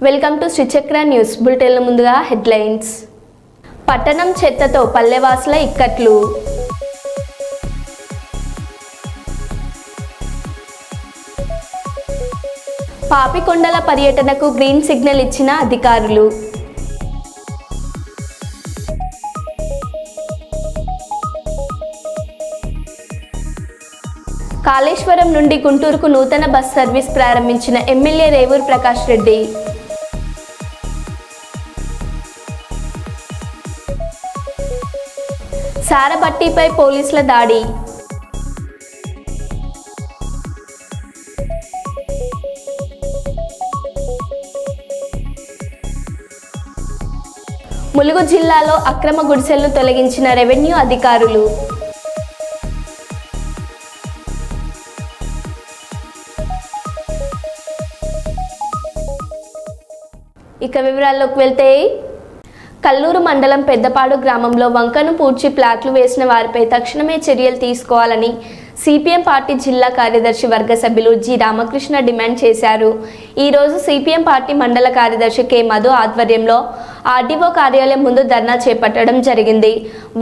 Welcome to Sri Chakra news బులెటిన్ల ముందుగా headlines. పట్టణం చెత్తతో పల్లెవాసుల ఇక్కట్లు. పాపికొండల పర్యటనకు గ్రీన్ సిగ్నల్ ఇచ్చిన అధికారులు. కాళేశ్వరం నుండి గుంటూరుకు నూతన బస్ సర్వీస్ ప్రారంభించిన ఎమ్మెల్యే రేవూరు ప్రకాష్ రెడ్డి. సారబట్టిపై పోలీసుల దాడి. ములుగు జిల్లాలో అక్రమ గుడిసెలను తొలగించిన రెవెన్యూ అధికారులు. ఇక వివరాల్లోకి వెళ్తే, కల్లూరు మండలం పెద్దపాడు గ్రామంలో వంకను పూడ్చి ప్లాట్లు వేసిన వారిపై తక్షణమే చర్యలు తీసుకోవాలని సిపిఎం పార్టీ జిల్లా కార్యదర్శి వర్గ సభ్యులు జి రామకృష్ణ డిమాండ్ చేశారు. ఈరోజు సిపిఎం పార్టీ మండల కార్యదర్శి కె మధు ఆధ్వర్యంలో ఆర్డీఓ కార్యాలయం ముందు ధర్నా చేపట్టడం జరిగింది.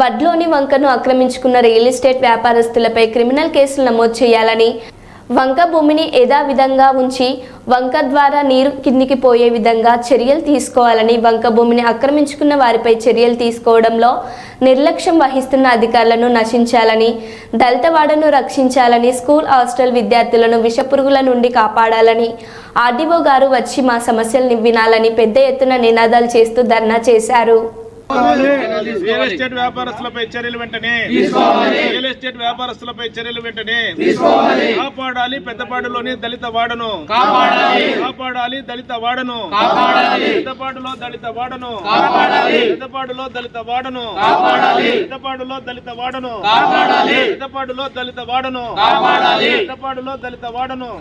వడ్లోని వంకను ఆక్రమించుకున్న రియల్ ఎస్టేట్ వ్యాపారస్తులపై క్రిమినల్ కేసులు నమోదు చేయాలని, వంక భూమిని యథావిధంగా ఉంచి వంక ద్వారా నీరు కిందికి పోయే విధంగా చర్యలు తీసుకోవాలని, వంక భూమిని ఆక్రమించుకున్న వారిపై చర్యలు తీసుకోవడంలో నిర్లక్ష్యం వహిస్తున్న అధికారులను నశించాలని, దళితవాడను రక్షించాలని, స్కూల్ హాస్టల్ విద్యార్థులను విషపురుగుల నుండి కాపాడాలని, ఆర్డీఓ గారు వచ్చి మా సమస్యలను వినాలని పెద్ద ఎత్తున నినాదాలు చేస్తూ ధర్నా చేశారు. రియల్ ఎస్టేట్ వ్యాపారస్తులపై చర్యలు వెంటనే కాపాడాలి. పెద్దపాడులోని దళిత వాడను కాపాడాలి. దళిత వాడను పెద్దపాడులో దళిత వాడను పెద్దపాడులో దళిత వాడను పెద్దపాడులో దళిత వాడను పెద్దపాడులో దళిత వాడను పెద్దపాడులో దళిత వాడను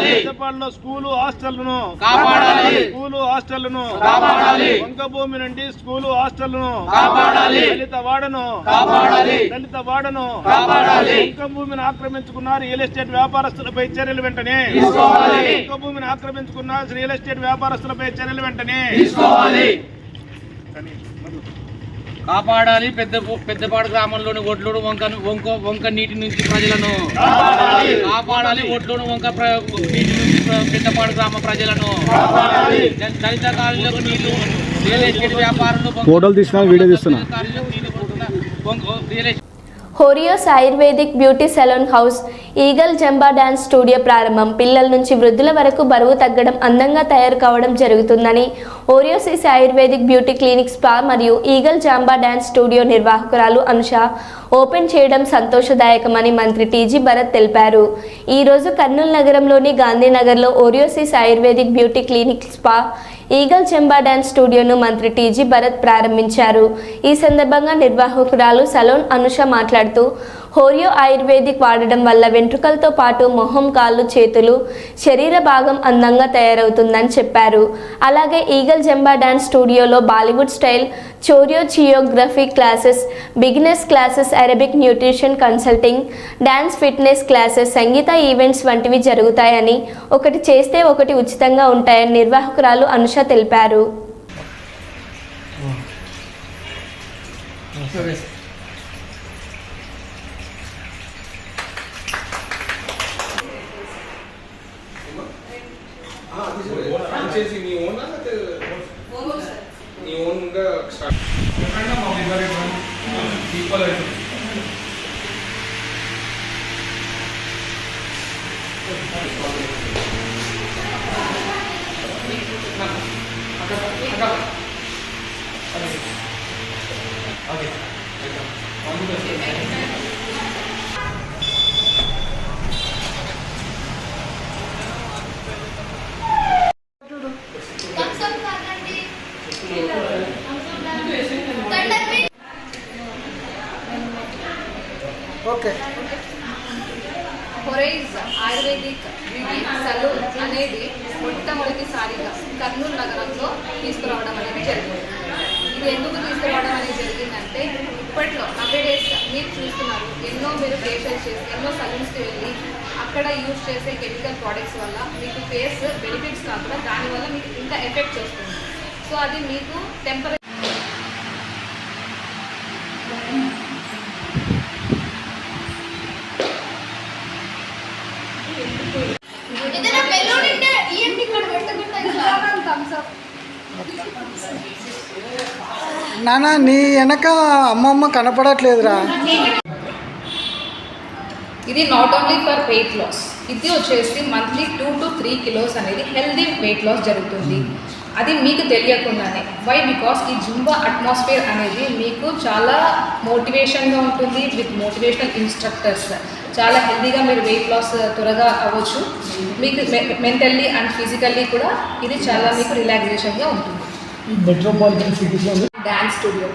పెద్దపాడులో స్కూలు హాస్టళ్లను వంక భూమి నుండి స్కూలు హాస్టల్ దళిత వాడను వంక భూమిని ఆక్రమించుకున్న రియల్ ఎస్టేట్ వ్యాపారస్తులపై చర్యలు వెంటనే వంక భూమిని ఆక్రమించుకున్న రియల్ ఎస్టేట్ వ్యాపారస్తులపై చర్యలు వెంటనే కాపాడాలి. పెద్దపాడు గ్రామంలోని ఒడ్లోడు వంక నీటి నుంచి ప్రజలను కాపాడాలి. ఒడ్లోడు వంక నీటి నుంచి పెద్దపాడు గ్రామ ప్రజలను దళిత కాలనీలకు నీళ్లు రియల్ ఎస్టేట్ వ్యాపారంలో ఫోటోలు తీస్తున్నా, వీడియో తీస్తున్నా. హోరియోస్ ayurvedic beauty salon house eagle zumba dance studio ప్రారంభం. పిల్లల నుంచి వృద్ధుల వరకు బరువు తగ్గడం, అందంగా తయారు కావడం జరుగుతుందని హోరియోసిస్ ఆయుర్వేదిక్ బ్యూటీ క్లినిక్ స్పా మరియు ఈగల్ జంబా డాన్స్ స్టూడియో నిర్వాహకురాలు అనుష ఓపెన్ చేయడం సంతోషదాయకమని మంత్రి టీజీ భరత్ తెలిపారు. ఈరోజు కర్నూలు నగరంలోని గాంధీనగర్లో హోరియోసిస్ ayurvedic beauty clinic spa eagle zumba dance స్టూడియోను మంత్రి టీజీ భరత్ ప్రారంభించారు. ఈ సందర్భంగా నిర్వాహకురాలు సలోన్ అనుష మాట్లాడుతూ, హోరియో ఆయుర్వేదిక్ వాడడం వల్ల వెంట్రుకలతో పాటు మొహం, కాళ్ళు, చేతులు, శరీర భాగం అందంగా తయారవుతుందని చెప్పారు. అలాగే ఈగల్ జంబా డాన్స్ స్టూడియోలో Bollywood style choreography classes, beginners classes, Arabic nutrition consulting, dance fitness classes, సంగీత ఈవెంట్స్ వంటివి జరుగుతాయని, ఒకటి చేస్తే ఒకటి ఉచితంగా ఉంటాయని నిర్వాహకురాలు అనుష తెలిపారు. హోరియోస్ ఆయుర్వేదిక్ బ్యూటీ సలూన్ అనేది మొట్టమొదటిసారిగా కర్నూలు నగరంలో తీసుకురావడం అనేది జరిగింది. ఇది ఎందుకు తీసుకురావడం అనేది జరిగిందంటే, ఇప్పట్లో నవేడేస్ మీరు చూస్తున్నారు, ఎన్నో మీరు ఫేషియల్ చేసి ఎన్నో సలూన్స్కి వెళ్ళి అక్కడ యూజ్ చేసే కెమికల్ ప్రోడక్ట్స్ వల్ల మీకు ఫేస్ బెనిఫిట్స్ కాకుండా దానివల్ల మీకు ఇంకా ఎఫెక్ట్స్ వస్తుంది. సో అది మీకు టెంపరీ నానా నీ వెనక అమ్మమ్మ కనపడట్లేదురా. ఇది not only for weight loss, ఇది వచ్చేసి మంత్లీ 2 to 3 kilos అనేది హెల్దీ వెయిట్ లాస్ జరుగుతుంది. అది మీకు తెలియకుండానే. వై? బికాస్ ఈ జుంబా అట్మాస్ఫియర్ అనేది మీకు చాలా మోటివేషన్గా ఉంటుంది. విత్ మోటివేషనల్ ఇన్స్ట్రక్టర్స్ చాలా హెల్దీగా మీరు వెయిట్ లాస్ త్వరగా అవ్వచ్చు. మీకు మెంటల్లీ అండ్ ఫిజికల్లీ కూడా ఇది చాలా మీకు రిలాక్సేషన్గా ఉంటుంది. మెట్రోపాలిటన్ సిటీస్లో డ్యాన్స్ స్టూడియో,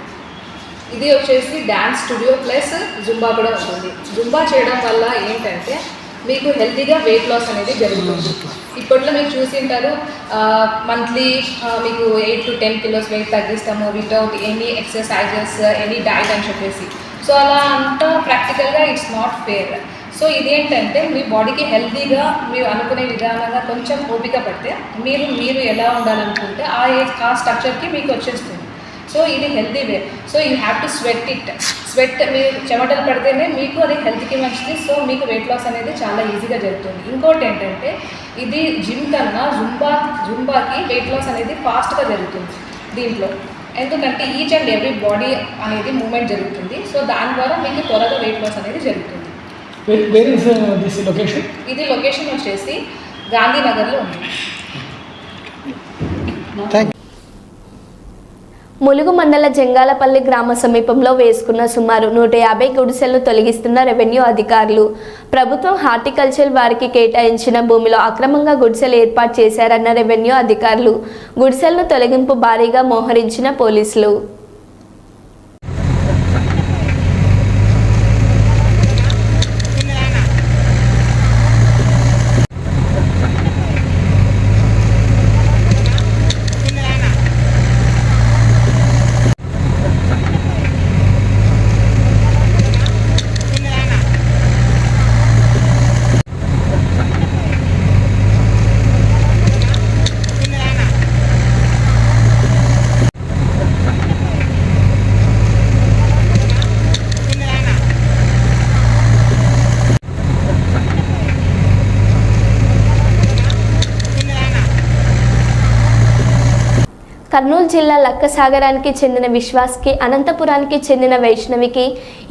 ఇది వచ్చేసి డ్యాన్స్ స్టూడియో ప్లస్ జుంబా కూడా ఉంటుంది. జుంబా చేయడం వల్ల ఏంటంటే మీకు హెల్తీగా వెయిట్ లాస్ అనేది జరుగుతుంది. ఇప్పట్లో మీరు చూసి ఉంటారు మంత్లీ మీకు 8 to 10 kilos వెయిట్ తగ్గిస్తాము without any exercises, any diet అని చెప్పేసి. సో అలా అంతా ప్రాక్టికల్గా ఇట్స్ నాట్ ఫేర్. సో ఇదేంటంటే మీ బాడీకి హెల్తీగా మీరు అనుకునే విధానంగా కొంచెం ఓపిక పడితే మీరు ఎలా ఉండాలనుకుంటే ఆ స్ట్రక్చర్కి మీకు వచ్చేస్తుంది. సో ఇది healthy way. So you have to sweat it. Sweat మీరు చెమటలు పడితేనే మీకు అది హెల్త్కి మంచిది. సో మీకు వెయిట్ లాస్ అనేది చాలా ఈజీగా జరుగుతుంది. ఇంకోటి ఏంటంటే ఇది జిమ్ కన్నా జుంబాకి వెయిట్ లాస్ అనేది ఫాస్ట్గా జరుగుతుంది దీంట్లో. ఎందుకంటే ఈచ్ అండ్ ఎవ్రీ బాడీ అనేది మూమెంట్ జరుగుతుంది. సో దాని ద్వారా మీకు త్వరగా వెయిట్ లాస్ అనేది జరుగుతుంది. Where is this location? ఇది లొకేషన్ వచ్చేసి గాంధీనగర్లో ఉంది. ములుగు మండల జంగాలపల్లి గ్రామ సమీపంలో వేసుకున్న సుమారు 150 గుడిసెలను తొలగిస్తున్న రెవెన్యూ అధికారులు. ప్రభుత్వం హార్టికల్చర్ వారికి కేటాయించిన భూమిలో అక్రమంగా గుడిసెలు ఏర్పాటు చేశారన్న రెవెన్యూ అధికారులు. గుడిసెలను తొలగింపు భారీగా మోహరించిన పోలీసులు. కర్నూలు జిల్లా లక్కసాగరానికి చెందిన విశ్వాస్కి, అనంతపురానికి చెందిన వైష్ణవికి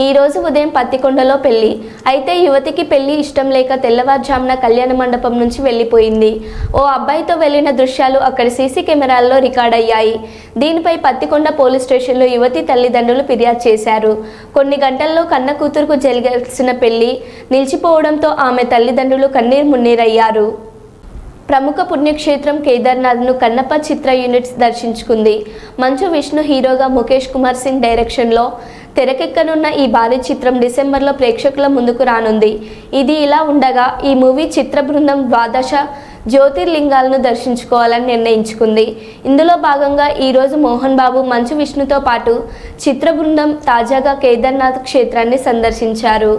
ఈరోజు ఉదయం పత్తికొండలో పెళ్లి. అయితే యువతికి పెళ్లి ఇష్టం లేక తెల్లవారుజామున కళ్యాణ మండపం నుంచి వెళ్ళిపోయింది. ఓ అబ్బాయితో వెళ్లిన దృశ్యాలు అక్కడి సీసీ కెమెరాల్లో రికార్డ్ అయ్యాయి. దీనిపై పత్తికొండ పోలీస్ స్టేషన్లో యువతి తల్లిదండ్రులు ఫిర్యాదు చేశారు. కొన్ని గంటల్లో కన్న కూతురుకు జరగాల్సిన పెళ్లి నిలిచిపోవడంతో ఆమె తల్లిదండ్రులు కన్నీరు మున్నీరయ్యారు. ప్రముఖ పుణ్యక్షేత్రం కేదార్నాథ్ను కన్నప్ప చిత్ర యూనిట్స్ దర్శించుకుంది. మంచు విష్ణు హీరోగా ముఖేష్ కుమార్ సింగ్ డైరెక్షన్లో తెరకెక్కనున్న ఈ భారీ చిత్రం డిసెంబర్లో ప్రేక్షకుల ముందుకు రానుంది. ఇది ఇలా ఉండగా ఈ మూవీ చిత్ర బృందం 12 జ్యోతిర్లింగాలను దర్శించుకోవాలని నిర్ణయించుకుంది. ఇందులో భాగంగా ఈరోజు మోహన్ బాబు, మంచు విష్ణుతో పాటు చిత్ర బృందం తాజాగా కేదార్నాథ్ క్షేత్రాన్ని సందర్శించారు.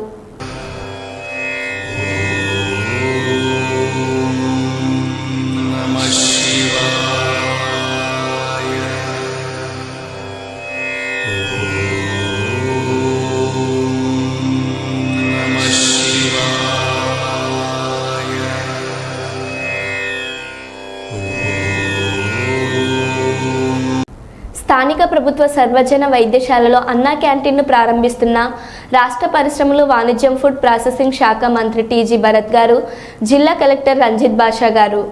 స్థానిక ప్రభుత్వ సర్వజన వైద్యశాలలో అన్నా క్యాంటీన్ను ప్రారంభిస్తున్న రాష్ట్ర పరిశ్రమలు, వాణిజ్యం, ఫుడ్ ప్రాసెసింగ్ శాఖ మంత్రి టీజీ భరత్ గారు, జిల్లా కలెక్టర్ రంజిత్ బాషా గారు.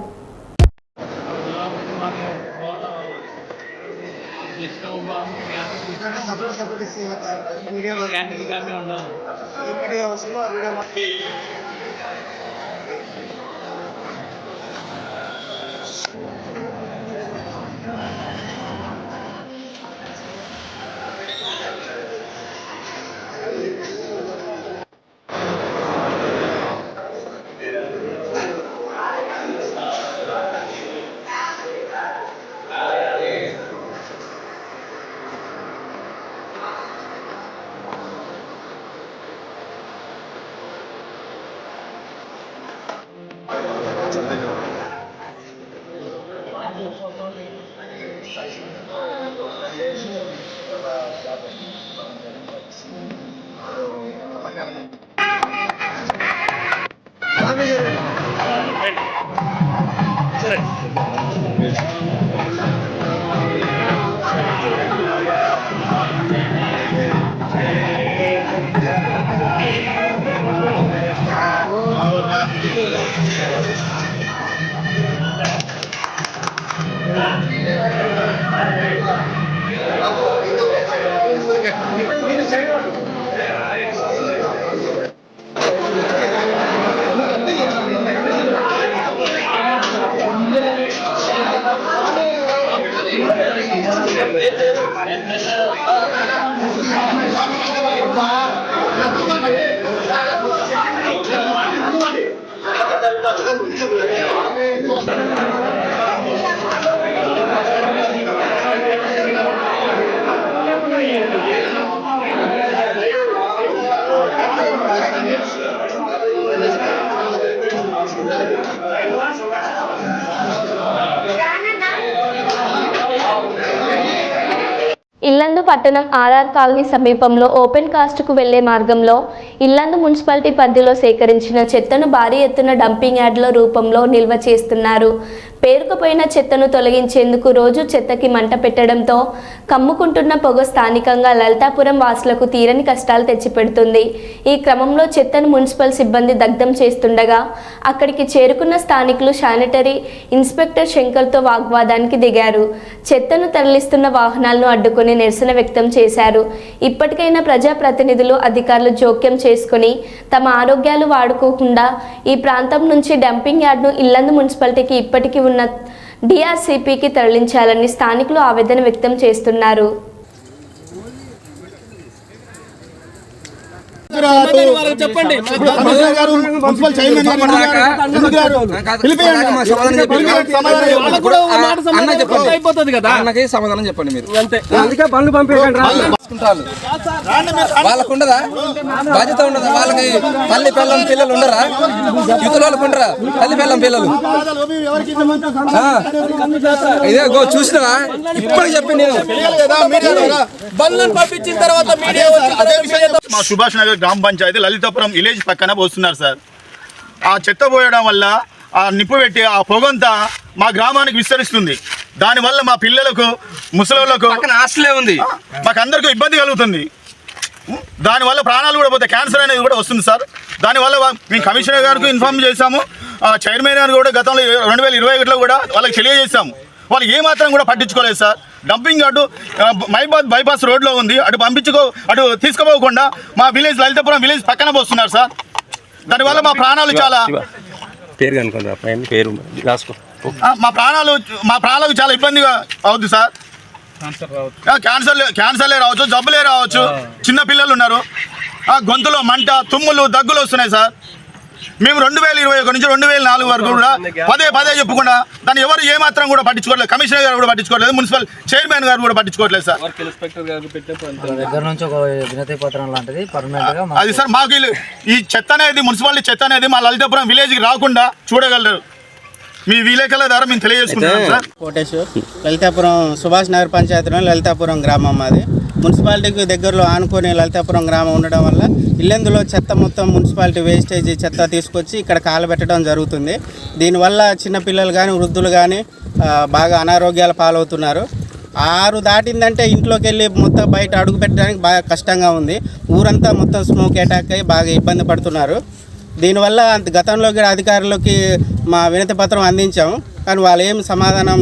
ఇల్లందు పట్టణం ఆర్ఆర్ కాలనీ సమీపంలో ఓపెన్ కాస్ట్కు వెళ్లే మార్గంలో ఇల్లందు మున్సిపాలిటీ పరిధిలో సేకరించిన చెత్తను భారీ ఎత్తున డంపింగ్ యార్డ్ల రూపంలో నిల్వ చేస్తున్నారు. పేరుకుపోయిన చెత్తను తొలగించేందుకు రోజు చెత్తకి మంట పెట్టడంతో కమ్ముకుంటున్న పొగ స్థానికంగా లలితాపురం వాసులకు తీరని కష్టాలు తెచ్చిపెడుతుంది. ఈ క్రమంలో చెత్తను మున్సిపల్ సిబ్బంది దగ్ధం చేస్తుండగా అక్కడికి చేరుకున్న స్థానికులు శానిటరీ ఇన్స్పెక్టర్ శంకర్తో వాగ్వాదానికి దిగారు. చెత్తను తరలిస్తున్న వాహనాలను అడ్డుకుని నిరసన వ్యక్తం చేశారు. ఇప్పటికైనా ప్రజాప్రతినిధులు అధికారులు జోక్యం చేసుకుని తమ ఆరోగ్యాలు వాడుకోకుండా ఈ ప్రాంతం నుంచి డంపింగ్ యార్డ్ను ఇల్లందు మున్సిపాలిటీకి ఇప్పటికీ ఉన్న డిఆర్సీపీకి తరలించాలని స్థానికులు ఆవేదన వ్యక్తం చేస్తున్నారు. చెప్పండి అయిపోతుంది కదా అన్నకి సమాధానం చెప్పండి మీరు అంతే. అందుకే బండ్లు పంపించండి వాళ్ళకు ఉండదా బాధ్యత ఉండదా? వాళ్ళకి తల్లి పిల్లల పిల్లలు ఉండరా? యువత వాళ్ళకు ఉండరా తల్లి పిల్లల పిల్లలు? ఇదే గో చూసినవా ఇప్పుడు చెప్పి నేను బండ్లను పంపించిన తర్వాత మా సుభాష్ నగర్ గ్రామ పంచాయతీ లలితాపురం విలేజ్ పక్కన పోస్తున్నారు సార్. ఆ చెత్త పోయడం వల్ల ఆ నిప్పు పెట్టి ఆ పొగంతా మా గ్రామానికి విస్తరిస్తుంది. దానివల్ల మా పిల్లలకు ముసలోళ్ళకు హాస్టలే ఉంది, మాకు అందరికీ ఇబ్బంది కలుగుతుంది. దానివల్ల ప్రాణాలు కూడా పోతే క్యాన్సర్ అనేది కూడా వస్తుంది సార్. దానివల్ల మేము కమిషనర్ గారికి ఇన్ఫార్మ్ చేశాము. చైర్మన్ గారు కూడా గతంలో 2021లో కూడా వాళ్ళకి తెలియజేశాము. వాళ్ళు ఏమాత్రం కూడా పట్టించుకోలేదు సార్. డంపింగ్ యార్డు మైబాద్ బైపాస్ రోడ్లో ఉంది. అటు తీసుకుపోకుండా మా విలేజ్ లలితాపురం విలేజ్ పక్కన పోస్తున్నారు సార్. దానివల్ల మా ప్రాణాలు చాలా మా ప్రాణాలకు చాలా ఇబ్బందిగా అవుతుంది సార్. క్యాన్సర్లే రావచ్చు, జబ్బులే రావచ్చు. చిన్న పిల్లలు ఉన్నారు. గొంతులో మంట, తుమ్ములు, దగ్గులు వస్తున్నాయి సార్. మేము 2021 నుంచి 2004 వరకు కూడా పదే చెప్పుకుండా దాన్ని ఎవరు ఏమాత్రం కూడా పట్టించుకోవట్లేదు. కమిషనర్ గారు కూడా పట్టించుకోవట్లేదు, మున్సిపల్ చైర్మన్ గారు కూడా పట్టించుకోవట్లేదు సార్. దగ్గర నుంచి ఒక వినతి పత్రం లాంటిది పర్మనెంట్ గా అది సార్. మాకు ఈ చెత్త అనేది మున్సిపాలిటీ చెత్త అనేది మా లలితాపురం విలేజ్కి రాకుండా చూడగలరు. మీ విలేకరుల ద్వారా మేము తెలియజేసుకుంటున్నాం సార్. కోటేశ్వర్, లలితాపురం సుభాష్ నగర్ పంచాయతీలో లలితాపురం గ్రామం మాది. మున్సిపాలిటీకి దగ్గరలో ఆనుకొని లలితాపురం గ్రామం ఉండడం వల్ల ఇల్లెందులో చెత్త మొత్తం మున్సిపాలిటీ వేస్టేజ్ చెత్త తీసుకొచ్చి ఇక్కడ కాలబెట్టడం జరుగుతుంది. దీనివల్ల చిన్నపిల్లలు కానీ వృద్ధులు కానీ బాగా అనారోగ్యాల పాలవుతున్నారు. 6 దాటిందంటే ఇంట్లోకి వెళ్ళి మొత్తం బయట అడుగు పెట్టడానికి బాగా కష్టంగా ఉంది. ఊరంతా మొత్తం స్మోక్ అటాక్ అయ్యి బాగా ఇబ్బంది పడుతున్నారు. దీనివల్ల గతంలో కూడా అధికారులకి మా వినతి పత్రం అందించాము, కానీ వాళ్ళు ఏం సమాధానం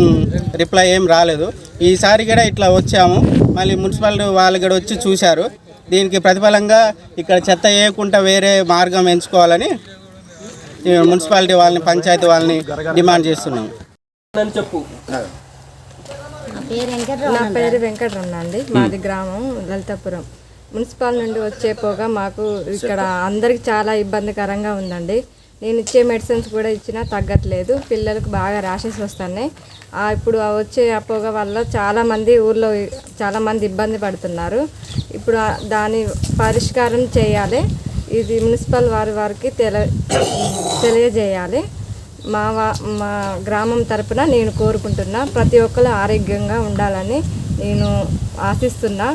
రిప్లై ఏం రాలేదు. ఈసారి కూడా ఇట్లా వచ్చాము, మళ్ళీ మున్సిపాలిటీ వాళ్ళు కూడా వచ్చి చూశారు. దీనికి ప్రతిఫలంగా ఇక్కడ చెత్త వేయకుండా వేరే మార్గం ఎంచుకోవాలని మున్సిపాలిటీ వాళ్ళని పంచాయతీ వాళ్ళని డిమాండ్ చేస్తున్నాము. నా పేరు వెంకటరమణ అండి. మాది గ్రామం లలితాపురం. మున్సిపల్ నుండి వచ్చే పొగ మాకు ఇక్కడ అందరికి చాలా ఇబ్బందికరంగా ఉందండి. నేను ఇచ్చే మెడిసిన్స్ కూడా ఇచ్చినా తగ్గట్లేదు. పిల్లలకు బాగా ర్యాషెస్ వస్తున్నాయి. ఇప్పుడు వచ్చే ఆ పొగ వల్ల చాలామంది ఊర్లో చాలామంది ఇబ్బంది పడుతున్నారు. ఇప్పుడు దాని పరిష్కారం చేయాలి. ఇది మున్సిపల్ వారికి తెలియజేయాలి. మా గ్రామం తరపున నేను కోరుకుంటున్నా. ప్రతి ఒక్కరు ఆరోగ్యంగా ఉండాలని నేను ఆశిస్తున్నా.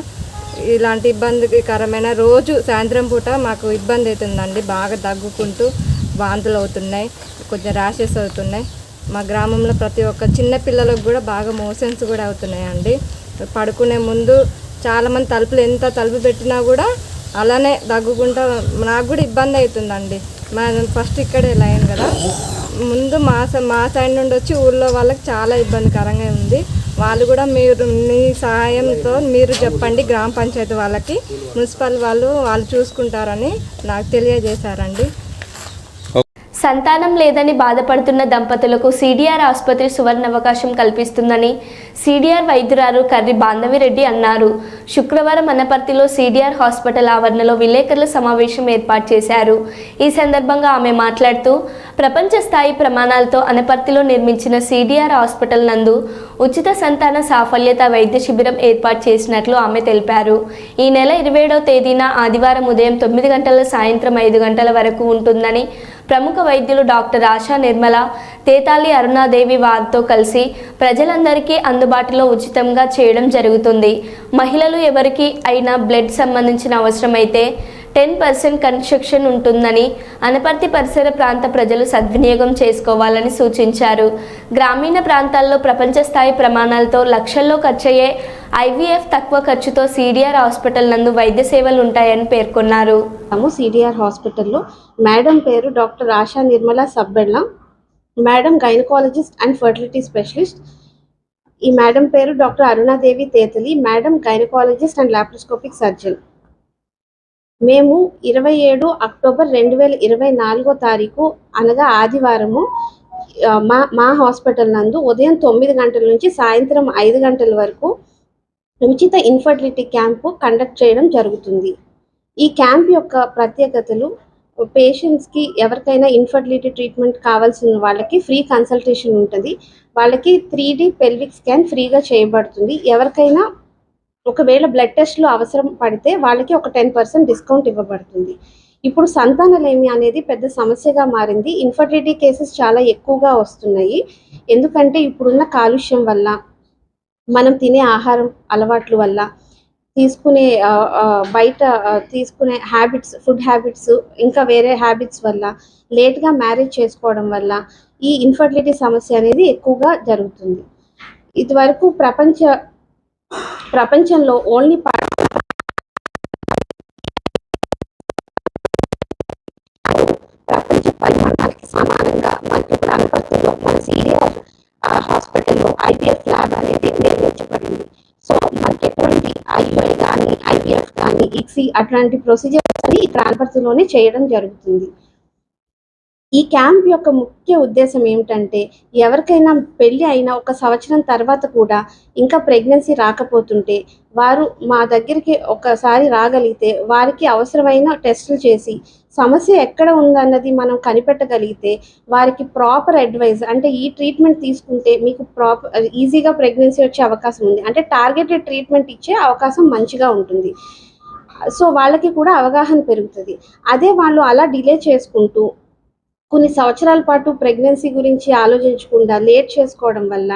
ఇలాంటి ఇబ్బందికరమైన రోజు సాయంత్రం పూట మాకు ఇబ్బంది అవుతుందండి. బాగా దగ్గుకుంటూ వాంతులు అవుతున్నాయి, కొంచెం ర్యాషెస్ అవుతున్నాయి. మా గ్రామంలో ప్రతి ఒక్క చిన్న పిల్లలకు కూడా బాగా మోషన్స్ కూడా అవుతున్నాయండి. పడుకునే ముందు చాలామంది తలుపు పెట్టినా కూడా అలానే దగ్గుకుంటా నాకు కూడా ఇబ్బంది అవుతుందండి. ఫస్ట్ ఇక్కడే లైన్ కదా, ముందు మా సైడ్ నుండి వచ్చి ఊళ్ళో వాళ్ళకి చాలా ఇబ్బందికరంగా ఉంది. వాళ్ళు కూడా మీ సహాయంతో మీరు చెప్పండి గ్రామ పంచాయతీ వాళ్ళకి, మున్సిపల్ వాళ్ళు చూసుకుంటారని నాకు తెలియజేశారండి. సంతానం లేదని బాధపడుతున్న దంపతులకు సిడిఆర్ ఆసుపత్రి సువర్ణావకాశం కల్పిస్తుందని సిడిఆర్ వైద్యురాలు కర్రి బాంధవిరెడ్డి అన్నారు. శుక్రవారం అనపర్తిలో సిడిఆర్ హాస్పిటల్ ఆవరణలో విలేకరుల సమావేశం ఏర్పాటు చేశారు. ఈ సందర్భంగా ఆమె మాట్లాడుతూ ప్రపంచ స్థాయి ప్రమాణాలతో అనపర్తిలో నిర్మించిన సిడిఆర్ హాస్పిటల్ నందు ఉచిత సంతాన సాఫల్యత వైద్య శిబిరం ఏర్పాటు చేసినట్లు ఆమె తెలిపారు. ఈ నెల 27వ తేదీన ఆదివారం ఉదయం 9 గంటల సాయంత్రం 5 గంటల వరకు ఉంటుందని ప్రముఖ వైద్యులు డాక్టర్ ఆశా నిర్మల, తేతాలి అరుణాదేవి వారితో కలిసి ప్రజలందరికీ అందుబాటులో ఉచితంగా చేయడం జరుగుతుంది. మహిళలు ఎవరికి అయినా బ్లడ్ సంబంధించిన అవసరమైతే 10% కన్సెషన్ ఉంటుందని అనపర్తి పరిసర ప్రాంత ప్రజలు సద్వినియోగం చేసుకోవాలని సూచించారు. గ్రామీణ ప్రాంతాల్లో ప్రపంచ స్థాయి ప్రమాణాలతో లక్షల్లో ఖర్చయ్యే ఐవీఎఫ్ తక్కువ ఖర్చుతో సిడిఆర్ హాస్పిటల్ నందు వైద్య సేవలు ఉంటాయని పేర్కొన్నారు. సిడిఆర్ హాస్పిటల్లో మేడం పేరు doctor Asha Nirmala Sabbella, madam gynaecologist and fertility specialist. ఈ మేడం పేరు doctor Arunadevi Tetali, madam gynaecologist and laparoscopic surgeon. మేము 27 అక్టోబర్ 2024 తారీఖు అనగా ఆదివారము మా హాస్పిటల్ నందు ఉదయం 9 గంటల నుంచి సాయంత్రం 5 గంటల వరకు ఉచిత ఇన్ఫర్టిలిటీ క్యాంపు కండక్ట్ చేయడం జరుగుతుంది. ఈ క్యాంప్ యొక్క ప్రత్యేకతలు: పేషెంట్స్కి ఎవరికైనా ఇన్ఫర్టిలిటీ ట్రీట్మెంట్ కావాల్సిన వాళ్ళకి ఫ్రీ కన్సల్టేషన్ ఉంటుంది. వాళ్ళకి 3D పెల్విక్ స్కాన్ ఫ్రీగా చేయబడుతుంది. ఎవరికైనా ఒకవేళ బ్లడ్ టెస్ట్లో అవసరం పడితే వాళ్ళకి ఒక 10% డిస్కౌంట్ ఇవ్వబడుతుంది. ఇప్పుడు సంతానలేమి అనేది పెద్ద సమస్యగా మారింది. ఇన్ఫర్టిలిటీ కేసెస్ చాలా ఎక్కువగా వస్తున్నాయి. ఎందుకంటే ఇప్పుడున్న కాలుష్యం వల్ల, మనం తినే ఆహారం అలవాట్ల వల్ల, బయట తీసుకునే హ్యాబిట్స్, ఫుడ్ హ్యాబిట్స్, ఇంకా వేరే హ్యాబిట్స్ వల్ల, లేట్గా మ్యారేజ్ చేసుకోవడం వల్ల ఈ ఇన్ఫర్టిలిటీ సమస్య అనేది ఎక్కువగా జరుగుతుంది. ఇదివరకు ప్రపంచంలో ఓన్లీ ప్రపంచ పరిమాణానికి సమానంగా మనకి ఇప్పుడు అనపర్తిలో మన సిడిఆర్ హాస్పిటల్లో ఐవీఎఫ్ ల్యాబ్ అనేది నిర్మించబడింది. సో మనకి ఎటువంటి ఐయుఐ కానీ, ఐవీఎఫ్ కానీ, ఇక్సీ అట్లాంటి ప్రొసీజర్స్ అని ఇక్కడ అనపర్తిలోనే చేయడం జరుగుతుంది. ఈ క్యాంప్ యొక్క ముఖ్య ఉద్దేశం ఏమిటంటే, ఎవరికైనా పెళ్ళి అయిన 1 సంవత్సరం తర్వాత కూడా ఇంకా ప్రెగ్నెన్సీ రాకపోతుంటే వారు మా దగ్గరికి ఒకసారి రాగలిగితే వారికి అవసరమైన టెస్టులు చేసి సమస్య ఎక్కడ ఉందన్నది మనం కనిపెట్టగలిగితే వారికి ప్రాపర్ అడ్వైజ్, అంటే ఈ ట్రీట్మెంట్ తీసుకుంటే మీకు ఈజీగా ప్రెగ్నెన్సీ వచ్చే అవకాశం ఉంది, అంటే టార్గెటెడ్ ట్రీట్మెంట్ ఇచ్చే అవకాశం మంచిగా ఉంటుంది. సో వాళ్ళకి కూడా అవగాహన పెరుగుతుంది. అదే వాళ్ళు అలా డిలే చేసుకుంటూ కొన్ని సంవత్సరాల పాటు ప్రెగ్నెన్సీ గురించి ఆలోచించకుండా లేట్ చేసుకోవడం వల్ల,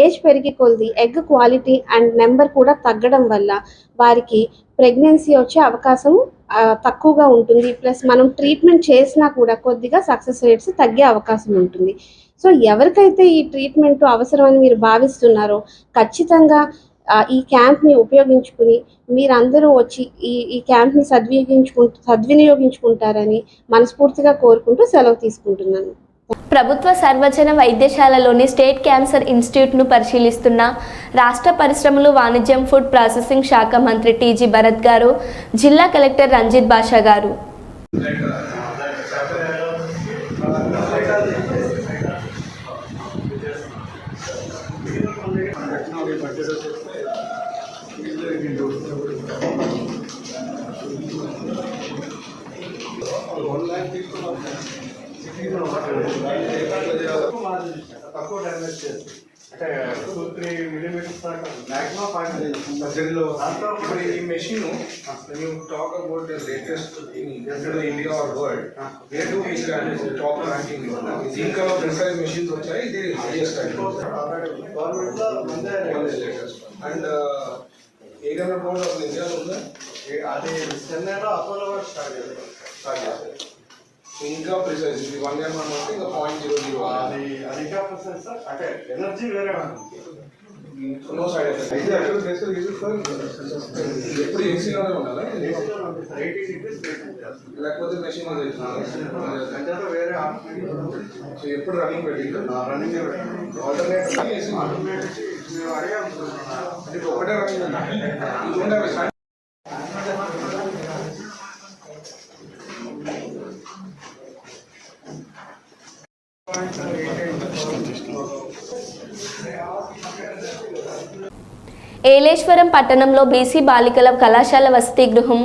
ఏజ్ పెరిగి కొలది ఎగ్ క్వాలిటీ అండ్ నెంబర్ కూడా తగ్గడం వల్ల వారికి ప్రెగ్నెన్సీ వచ్చే అవకాశం తక్కువగా ఉంటుంది. ప్లస్ మనం ట్రీట్మెంట్ చేసినా కూడా కొద్దిగా సక్సెస్ రేట్స్ తగ్గే అవకాశం ఉంటుంది. సో ఎవరికైతే ఈ ట్రీట్మెంట్ అవసరమని మీరు భావిస్తున్నారో ఖచ్చితంగా ఈ క్యాంప్ని ఉపయోగించుకుని మీరందరూ వచ్చి ఈ క్యాంప్ని సద్వినియోగించుకుంటారని మనస్ఫూర్తిగా కోరుకుంటూ సెలవు తీసుకుంటున్నాను. ప్రభుత్వ సర్వజన వైద్యశాలలోని స్టేట్ క్యాన్సర్ ఇన్స్టిట్యూట్ను పరిశీలిస్తున్న రాష్ట్ర పరిశ్రమలు, వాణిజ్యం, ఫుడ్ ప్రాసెసింగ్ శాఖ మంత్రి టీజీ భరత్ గారు, జిల్లా కలెక్టర్ రంజిత్ బాషా గారు తక్కువ డ్యామేజ్ చేస్తుంది. అంటే 2-3 millimeters దాకా maximum 5 మధ్యలో ఇప్పుడు ఈ machine when you talk about the latest in India or world, they do this kind of top ranking. ఇంకా ప్రిసైజ్ మెషిన్స్ వచ్చాయి, ఇది హైయెస్ట్ గవర్నమెంట్ లో అండ్ ఏదైనా బోర్డు ఆఫ్ ఇండియాలో ఉందా? అది చెన్నైలో అపోలో స్టార్ట్ చేశారు. ఇంకా ప్రిసైజ్ ఇది 1 year మనం అంటే ఇంకా 0.00 అది ఇంకా ప్రిసైజ్ సార్. అంటే ఎనర్జీ వేరే నో సైడ్ ఎఫెక్ట్. ఇది యాక్చువల్ బేసిక్ యూజ్ ఫర్ ఎప్పుడు ఏసీలోనే ఉండాలా? లేకపోతే మెషిన్ గంటలో వేరే సో ఎప్పుడు రన్నింగ్ పెట్టింది? రన్నింగ్ ఆల్టర్నేట్ ఏసీ అంటే ఒకటే రన్నింగ్ ఉండాలి. ఏలేశ్వరం పట్టణంలో బీసీ బాలికల కళాశాల వసతి గృహం,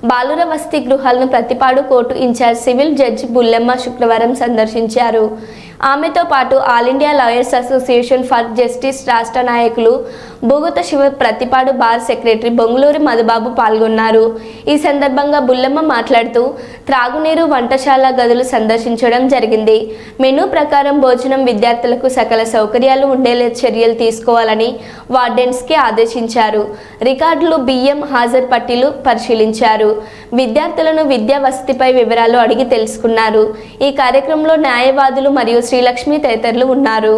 బాలుర వసతి గృహాలను Prathipadu court incharge civil judge Bullemma శుక్రవారం సందర్శించారు. ఆమెతో పాటు all India lawyers association for justice రాష్ట్ర నాయకులు బోగుత శివ, ప్రతిపాడు బార్ సెక్రటరీ బొంగులూరి మధుబాబు పాల్గొన్నారు. ఈ సందర్భంగా బుల్లెమ్మ మాట్లాడుతూ త్రాగునీరు, వంటశాల గదులు సందర్శించడం జరిగింది. మెనూ ప్రకారం భోజనం, విద్యార్థులకు సకల సౌకర్యాలు ఉండేలా చర్యలు తీసుకోవాలని వార్డెన్స్కి ఆదేశించారు. రికార్డులు, బియ్యం, హాజరు పట్టీలు పరిశీలించారు. విద్యార్థులను విద్యా వసతిపై వివరాలు అడిగి తెలుసుకున్నారు. ఈ కార్యక్రమంలో న్యాయవాదులు మరియు శ్రీలక్ష్మి తదితరులు ఉన్నారు.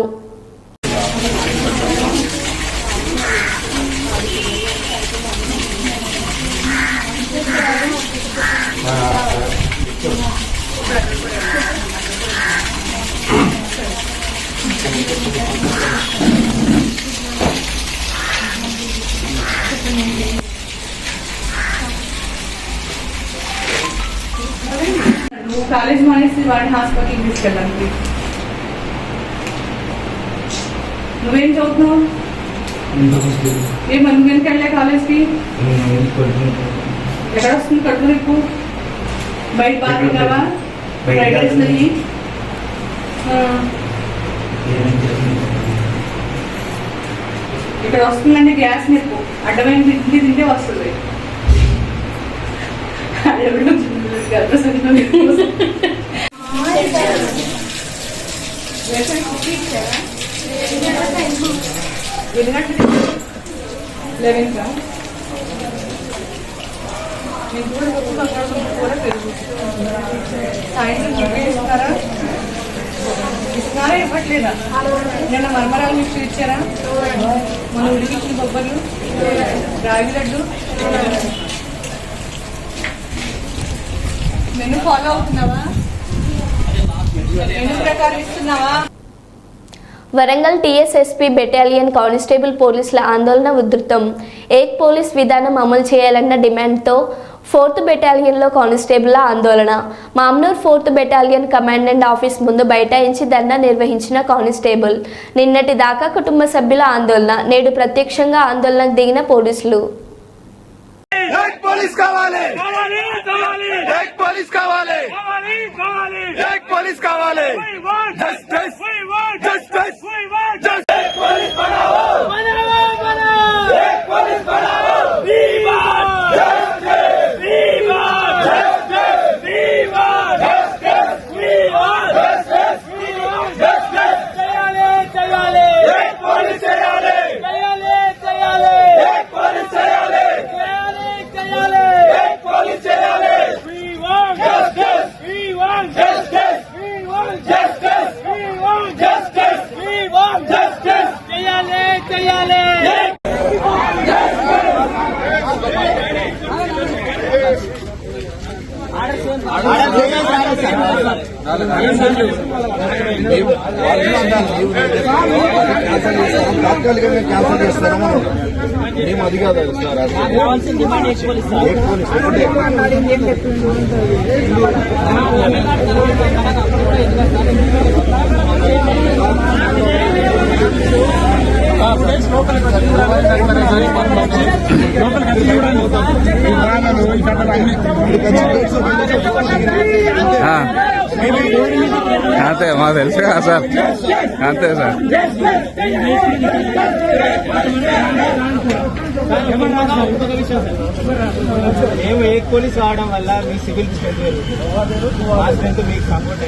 నువ్వు కాలేజ్ మానేసి వాడిని హాస్పిటల్కి తీసుకెళ్ళాలి. నువ్వేం చదువుతున్నావు? ఏమన్నా నువ్వెందుకు వెళ్ళా కాలేజ్కి? ఎక్కడ వస్తుంది కడుపు నొప్పు? బయట బాగా తిన్నావా? ఫ్రైడ్ రైస్ నెయ్యి ఇక్కడ వస్తుందండి గ్యాస్ నొప్పు. అడ్డమైన తిండి తింటే వస్తుంది. సాయంత్రం చుట్టూ ఇస్తున్నారా? ఇస్తున్నారా ఇవ్వట్లేదా? నిన్న మర్మరాలు మిక్చర్ ఇచ్చారా? మన ఉడికిచ్చిన బొబ్బర్లు, రాగి లడ్డు మెనూ ఫాలో అవుతున్నావా? మెనూ ప్రకారం ఇస్తున్నావా? వరంగల్ టీఎస్ఎస్పీ బెటాలియన్ కానిస్టేబుల్ పోలీసుల ఆందోళన ఉధృతం. ఏక్ పోలీస్ విధానం అమలు చేయాలన్న డిమాండ్తో 4th బెటాలియన్లో కానిస్టేబుల్ల ఆందోళన. Mamnoor 4th battalion commandant office ముందు బైఠాయించి ధర్నా నిర్వహించిన కానిస్టేబుల్. నిన్నటి దాకా కుటుంబ సభ్యుల ఆందోళన, నేడు ప్రత్యక్షంగా ఆందోళనకు దిగిన పోలీసులు. పోలీస్ కావాలి, పోలీస్ కావాలి, పోలీస్ కావాలి. Justice, justice, justice. పోలీస్ బనావో, బనావో, బనావో. పోలీస్ బనావో. Viva justice, viva justice, viva justice, viva justice, viva justice. చేయాలి, చేయాలి. పోలీస్ చేయాలి, చేయాలి, చేయాలి. పోలీస్ చేయాలి, చేయాలి, చేయాలి. పోలీస్ చేయాలి. We want justice. We want justice. We want justice. We want justice. We want justice. చేయాలి, చేయాలి. తాత్కాలికంగా క్యాన్సిల్ చేస్తారో మేము అది కాదు సార్. అంతే మాకు తెలుసు కదా సార్, అంతే సార్. మేము ఏ పోలీస్ రావడం వల్ల మీ సివిల్ స్ట్రెంత్ పెరుగుతుంది, మా స్ట్రెంత్ మీకు సపోర్ట్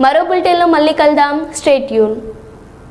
మరో బులెటిన్లో మళ్ళీ కలుద్దాం. Stay tune.